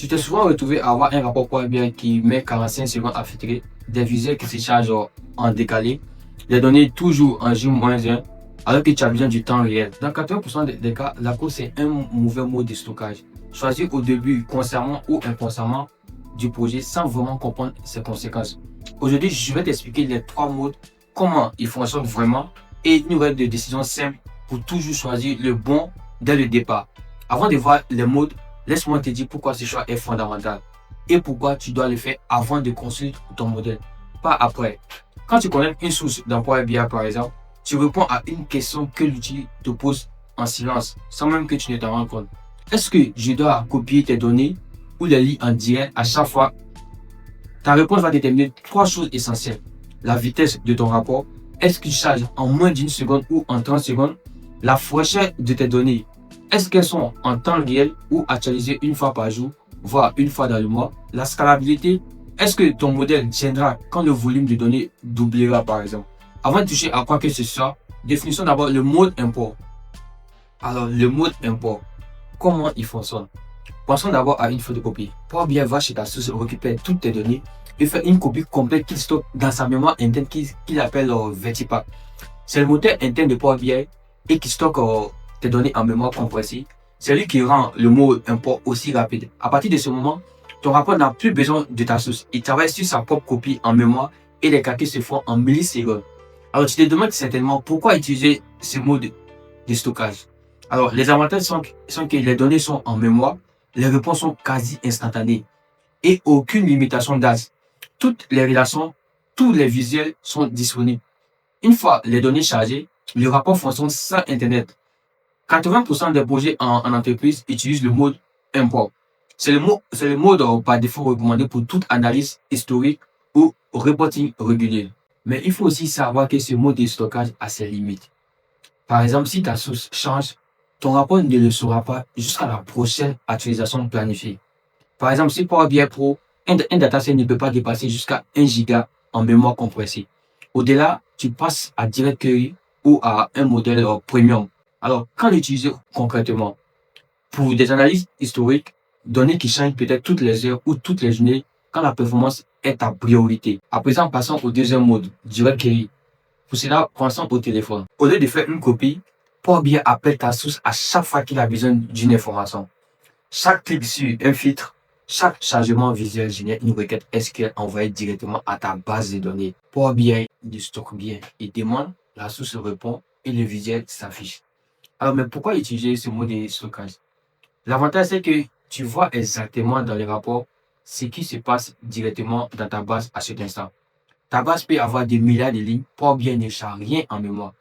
Tu t'es souvent retrouvé à avoir un rapport Power BI qui met 45 secondes à filtrer, des visuels qui se chargent en décalé, des données toujours en J-1, alors que tu as besoin du temps réel. Dans 80% des cas, la cause c'est un mauvais mode de stockage, choisi au début consciemment ou inconsciemment du projet sans vraiment comprendre ses conséquences. Aujourd'hui, je vais t'expliquer les 3 modes, comment ils fonctionnent vraiment et une règle de décision simple pour toujours choisir le bon dès le départ. Avant de voir les modes, laisse-moi te dire pourquoi ce choix est fondamental et pourquoi tu dois le faire avant de construire ton modèle, pas après. Quand tu connais une source dans Power BI par exemple, tu réponds à une question que l'outil te pose en silence, sans même que tu ne t'en rendes compte. Est-ce que je dois copier tes données ou les lire en direct à chaque fois? Ta réponse va déterminer 3 choses essentielles. La vitesse de ton rapport, est-ce qu'il charge en moins d'une seconde ou en 30 secondes? La fraîcheur de tes données, est-ce qu'elles sont en temps réel ou actualisées une fois par jour, voire une fois dans le mois? La scalabilité, est-ce que ton modèle tiendra quand le volume de données doublera par exemple? Avant de toucher à quoi que ce soit, définissons d'abord le mode import. Alors le mode import, comment il fonctionne? Pensons d'abord à une photocopie. Power BI va chez ta source récupérer toutes tes données et faire une copie complète qu'il stocke dans sa mémoire interne qu'il appelle Vertipack. C'est le moteur interne de Power BI et qui stocke tes données en mémoire compressée. C'est lui qui rend le mode import aussi rapide. À partir de ce moment, ton rapport n'a plus besoin de ta source. Il travaille sur sa propre copie en mémoire et les calculs se font en millisecondes. Alors tu te demandes certainement pourquoi utiliser ce mode de stockage. Alors les avantages sont que les données sont en mémoire, les réponses sont quasi instantanées et aucune limitation d'âge. Toutes les relations, tous les visuels sont disponibles. Une fois les données chargées, le rapport fonctionne sans Internet. 80% des projets en entreprise utilisent le mode import. C'est le mode par défaut recommandé pour toute analyse historique ou reporting régulier. Mais il faut aussi savoir que ce mode de stockage a ses limites. Par exemple, si ta source change, ton rapport ne le saura pas jusqu'à la prochaine actualisation planifiée. Par exemple, si Power BI Pro, un dataset ne peut pas dépasser jusqu'à 1 giga en mémoire compressée. Au-delà, tu passes à Direct Query ou à un modèle premium. Alors, quand l'utiliser concrètement? Pour des analyses historiques, données qui changent peut-être toutes les heures ou toutes les journées, quand la performance est ta priorité. À présent, passons au deuxième mode, Direct Query. Pour cela, pensons au téléphone. Au lieu de faire une copie, Power BI appelle ta source à chaque fois qu'il a besoin d'une information. Chaque clic sur un filtre, chaque chargement visuel génère une requête SQL envoyée directement à ta base de données. Power BI le stocke bien. Il demande, la source répond et le visuel s'affiche. Alors, mais pourquoi utiliser ce mode de stockage? L'avantage, c'est que tu vois exactement dans les rapports ce qui se passe directement dans ta base à cet instant. Ta base peut avoir des milliards de lignes, Power BI ne charge rien en mémoire.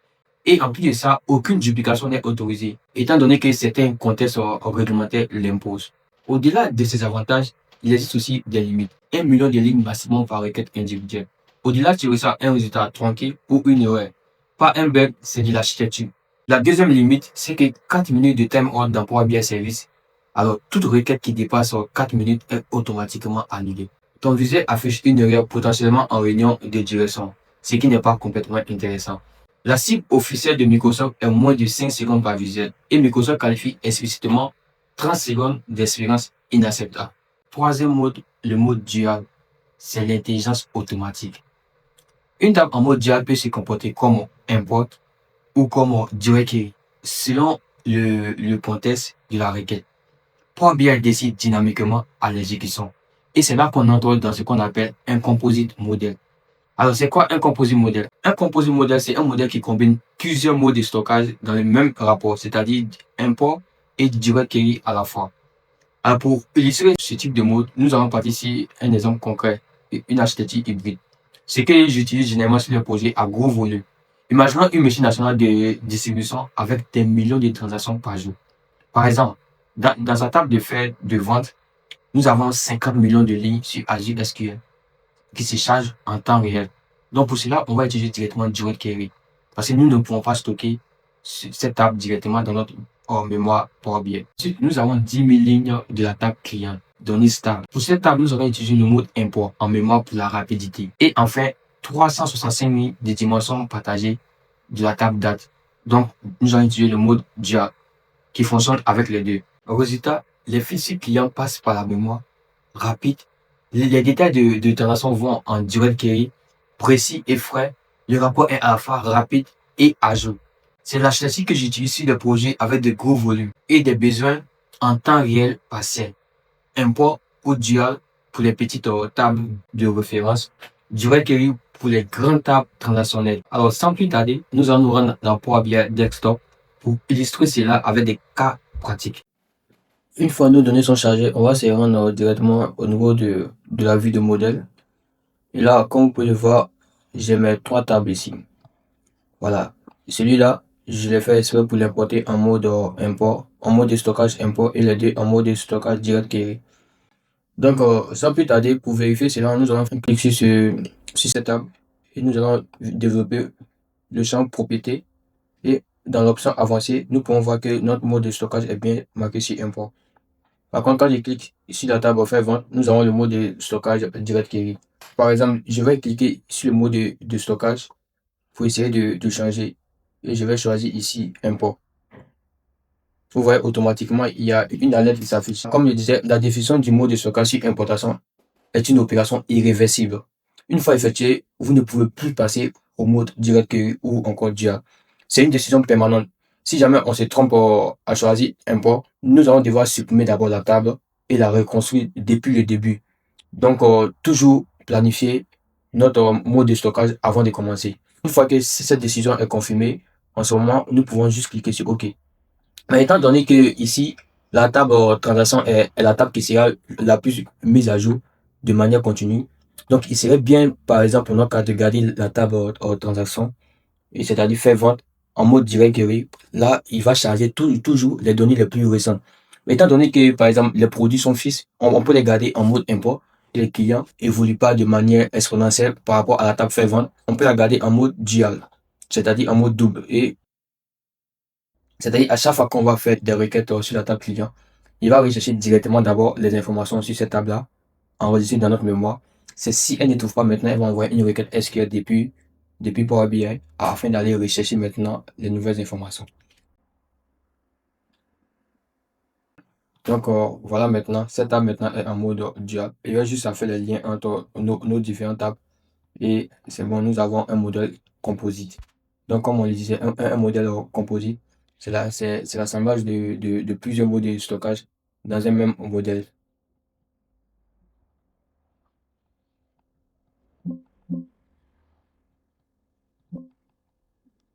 Et en plus de ça, aucune duplication n'est autorisée, étant donné que certains contextes réglementaires l'imposent. Au-delà de ces avantages, il existe aussi des limites. 1 million de lignes maximum par requête individuelle. Au-delà, tu reçois un résultat tronqué ou une erreur. Pas un bug, c'est de l'architecture. La deuxième limite, c'est que 4 minutes de timeout dans Power BI Service. Alors, toute requête qui dépasse 4 minutes est automatiquement annulée. Ton visuel affiche une erreur potentiellement en réunion de direction, ce qui n'est pas complètement intéressant. La cible officielle de Microsoft est moins de 5 secondes par visuel et Microsoft qualifie explicitement 30 secondes d'expérience inacceptable. Troisième mode, le mode dual, c'est l'intelligence automatique. Une table en mode dual peut se comporter comme import ou comme direct query, selon le contexte de la requête. Power BI décide dynamiquement à l'exécution. Et c'est là qu'on entre dans ce qu'on appelle un composite model. Alors, c'est quoi un composite model? Un composite model, c'est un modèle qui combine plusieurs modes de stockage dans le même rapport, c'est-à-dire import et direct query à la fois. Alors, pour illustrer ce type de mode, nous allons partir ici un exemple concret, une architecture hybride. Ce que j'utilise généralement sur les projets à gros volume. Imaginons une machine nationale de distribution avec des millions de transactions par jour. Par exemple, dans sa table de feuilles de vente, nous avons 50 millions de lignes sur Azure SQL qui se chargent en temps réel. Donc pour cela, on va utiliser directement Direct Query. Parce que nous ne pouvons pas stocker cette table directement dans notre mémoire Power BI. Ensuite, nous avons 10 000 lignes de la table client, données stable. Pour cette table, nous allons utiliser le mode import en mémoire pour la rapidité. Et enfin, 365 000 de dimensions partagées de la table date. Donc, nous allons utiliser le mode dual qui fonctionne avec les deux. Au résultat, les fichiers clients passent par la mémoire rapide. Les détails de transaction vont en direct query, précis et frais. Le rapport est alpha, rapide et à jour. C'est l'architecture que j'utilise sur des projets avec de gros volumes et des besoins en temps réel partiel. Import ou dual pour les petites tables de référence. Direct query pour les grandes tables transactionnelles. Alors, sans plus tarder, nous allons nous rendre dans Power BI Desktop pour illustrer cela avec des cas pratiques. Une fois nos données sont chargées, on va se rendre directement au niveau de la vue de modèle. Et là, comme vous pouvez le voir, j'ai mes trois tables ici. Voilà. Celui-là, je l'ai fait exprès pour l'importer en mode import, en mode de stockage import et les deux en mode de stockage direct query. Donc, sans plus tarder, pour vérifier cela, nous allons cliquer sur cette table et nous allons développer le champ propriété. Et dans l'option avancée, nous pouvons voir que notre mode de stockage est bien marqué sur import. Par contre, quand je clique sur la table faire vente, nous avons le mode de stockage direct query. Par exemple, je vais cliquer sur le mode de stockage pour essayer de changer. Et je vais choisir ici import. Vous voyez automatiquement, il y a une alerte qui s'affiche. Comme je disais, la définition du mode de stockage sur importation est une opération irréversible. Une fois effectuée, vous ne pouvez plus passer au mode direct query ou encore dual. C'est une décision permanente. Si jamais on se trompe à choisir import, nous allons devoir supprimer d'abord la table et la reconstruire depuis le début. Donc, toujours planifier notre mode de stockage avant de commencer. Une fois que cette décision est confirmée, en ce moment, nous pouvons juste cliquer sur OK. Mais étant donné que ici, la table transaction est la table qui sera la plus mise à jour de manière continue. Donc, il serait bien, par exemple, pour notre cas, de garder la table transaction, et c'est-à-dire faire vente en mode direct query. Là, il va charger toujours les données les plus récentes. Mais étant donné que, par exemple, les produits sont fixes, on peut les garder en mode import. Et les clients évoluent pas de manière exponentielle par rapport à la table faire vente. On peut la garder en mode dual, c'est-à-dire en mode double. Et c'est-à-dire, à chaque fois qu'on va faire des requêtes sur la table client, il va rechercher directement d'abord les informations sur cette table-là, enregistrées dans notre mémoire. C'est si elle ne trouve pas maintenant, elle va envoyer une requête SQL depuis Power BI afin d'aller rechercher maintenant les nouvelles informations. Donc, voilà maintenant, cette table maintenant est en mode dual. Il va juste à faire le lien entre nos différentes tables et c'est bon, nous avons un modèle composite. Donc, comme on le disait, un modèle composite, c'est l'assemblage de plusieurs modèles de stockage dans un même modèle.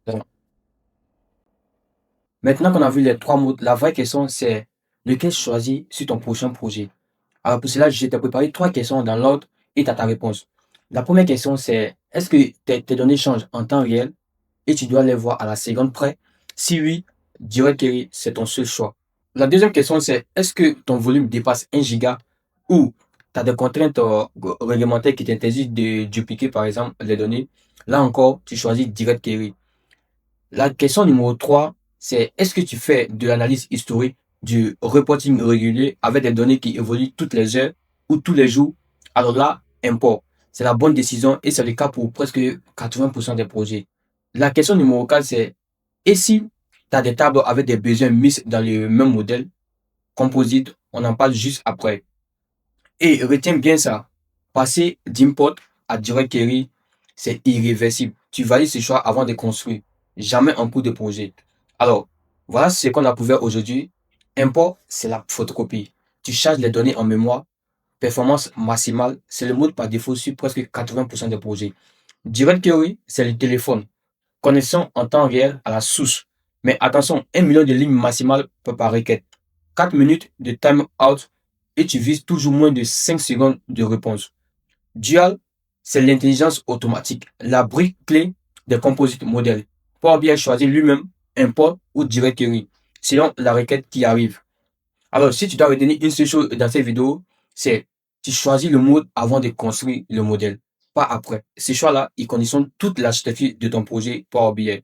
Donc, maintenant qu'on a vu les trois modes, la vraie question c'est lequel choisir sur ton prochain projet. Alors pour cela, je t'ai préparé trois questions dans l'ordre et tu as ta réponse. La première question c'est est-ce que tes données changent en temps réel et tu dois les voir à la seconde près? Si oui, Direct Query, c'est ton seul choix. La deuxième question, c'est est-ce que ton volume dépasse 1 giga ou tu as des contraintes réglementaires qui t'interdisent de dupliquer, par exemple, les données? Là encore, tu choisis Direct Query. La question numéro 3, c'est est-ce que tu fais de l'analyse historique, du reporting régulier avec des données qui évoluent toutes les heures ou tous les jours? Alors là, import. C'est la bonne décision et c'est le cas pour presque 80% des projets. La question numéro 4, c'est et si tu as des tables avec des besoins mixtes dans le même modèle, composite, on en parle juste après. Et retiens bien ça. Passer d'import à direct query, c'est irréversible. Tu valides ce choix avant de construire. Jamais en cours de projet. Alors, voilà ce qu'on a pu voir aujourd'hui. Import, c'est la photocopie. Tu charges les données en mémoire. Performance maximale, c'est le mode par défaut sur presque 80% des projets. Direct query, c'est le téléphone. Connexion en temps réel à la source. Mais attention, 1 million de lignes maximales par requête. 4 minutes de time out et tu vises toujours moins de 5 secondes de réponse. Dual, c'est l'intelligence automatique, la brique clé des composites modèles. Power BI choisir lui-même import ou direct query selon la requête qui arrive. Alors, si tu dois retenir une seule chose dans cette vidéo, c'est tu choisis le mode avant de construire le modèle, pas après. Ces choix-là, ils conditionnent toute l'architecture de ton projet Power BI.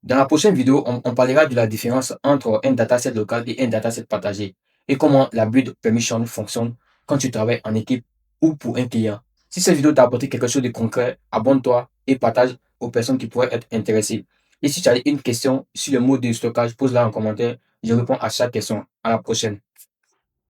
Dans la prochaine vidéo, on parlera de la différence entre un dataset local et un dataset partagé et comment la build permission fonctionne quand tu travailles en équipe ou pour un client. Si cette vidéo t'a apporté quelque chose de concret, abonne-toi et partage aux personnes qui pourraient être intéressées. Et si tu as une question sur le mode de stockage, pose-la en commentaire. Je réponds à chaque question. À la prochaine.